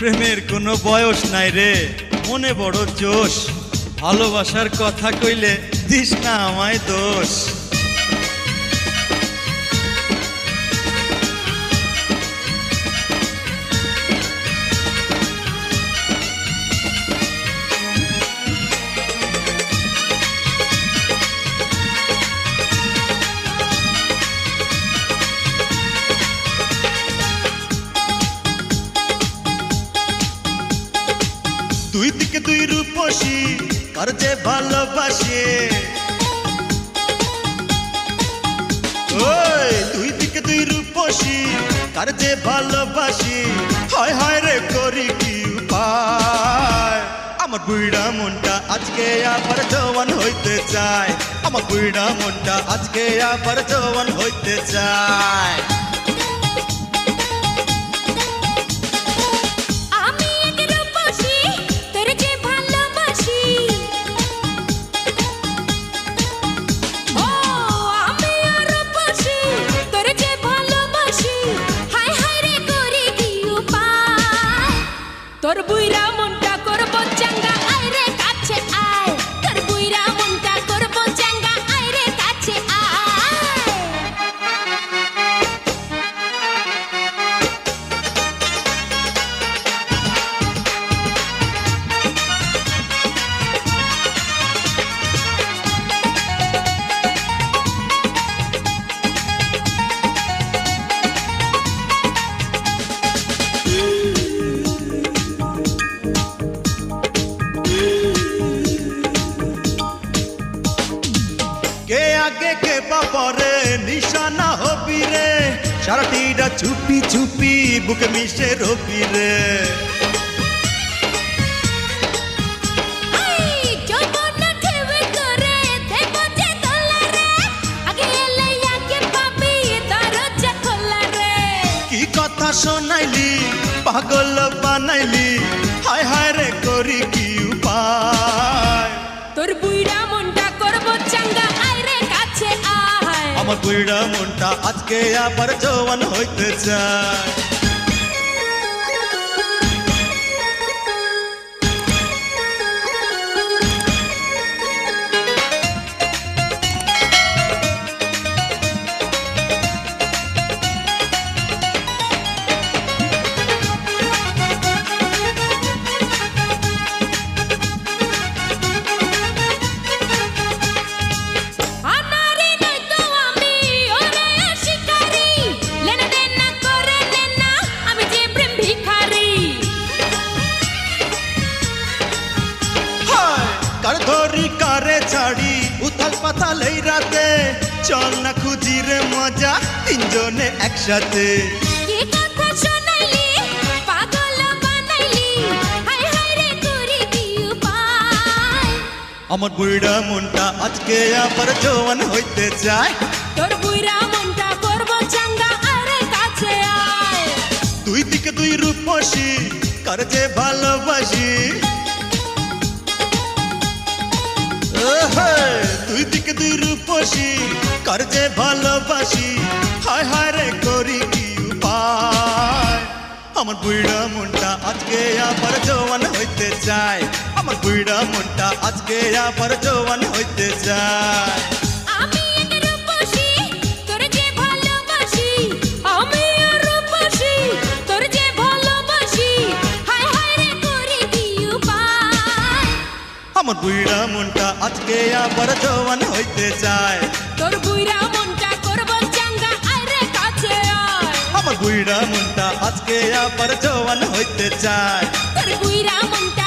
প্রেমের কোনো বয়স নাই রে, মনে বড় জোশ। ভালোবাসার কথা কইলে দিস না আমায় দোষ। দুই দিকে দুই রূপসী, কার যে ভালোবাসে। ওই দুই দিকে দুই রূপসী, কার যে ভালোবাসি। হয় হয় রে করি কি উপায়। আমার বুইড়া মনটা আজকে আবার জওয়ান হইতে চায়। আমার বুইড়া মনটা আজকে আবার জওয়ান হইতে চায়। তোর বুইরা মনটা করব চাঙ্গা, আয় রে কাছে আয়। তোর বুইরা মনটা করব চাঙ্গা, আয় রে কাছে আয়। কে আগে কে বাপরে নিশানা হবি রে। সারাটিটা চুপি চুপি বুকে মিশে রবি রে। কি কথা শোনাইলি, পাগল বানাইলি। হায় হায় রে করি কি উপায়। তোর বুইরা মনটা করব চাঙ্গা, আয় রে কাছে আয়। আমার বুইড়া মনটা আজকে আবার জওয়ান হইতে চায়। কার ধরি কারে ছাড়ি উথাল পাতাল এই রাতে। চল না খুঁজি রে মজা তিনজনে একসাথে। কি কথা শোনাইলি, পাগল বানাইলি। হায় হায় রে করি কি উপায়। আমার বুইড়া মনটা আজকে আবার জওয়ান হইতে চায়। তোর বুইরা মনটা করব চাঙ্গা, আয় রে কাছে আয়। দুই দিকে দুই রূপসী, কার যে ভালোবাসি। দুই দিকে দুই রূপসী, কার যে ভালোবাসি। হায় হায় রে করি কি উপায়। আমার বুইড়া মনটা আজকে আবার জওয়ান হইতে চায়। আমার বুইড়া মনটা আজকে আবার জওয়ান হইতে চায়। আমি এক রূপসী, তোর যে ভালোবাসি। আমি এক রূপসী, তোর যে ভালোবাসি। হায় হায় রে করি কি উপায়। আমার বুইড়া মনটা আজকে আবার জওয়ান হইতে চায়। তোর বুইরা মনটা করব চাঙ্গা, আয় রে কাছে আয়। আমার বুইড়া মনটা আজকে আবার জওয়ান হইতে চায়। তোর বুইরা মনটা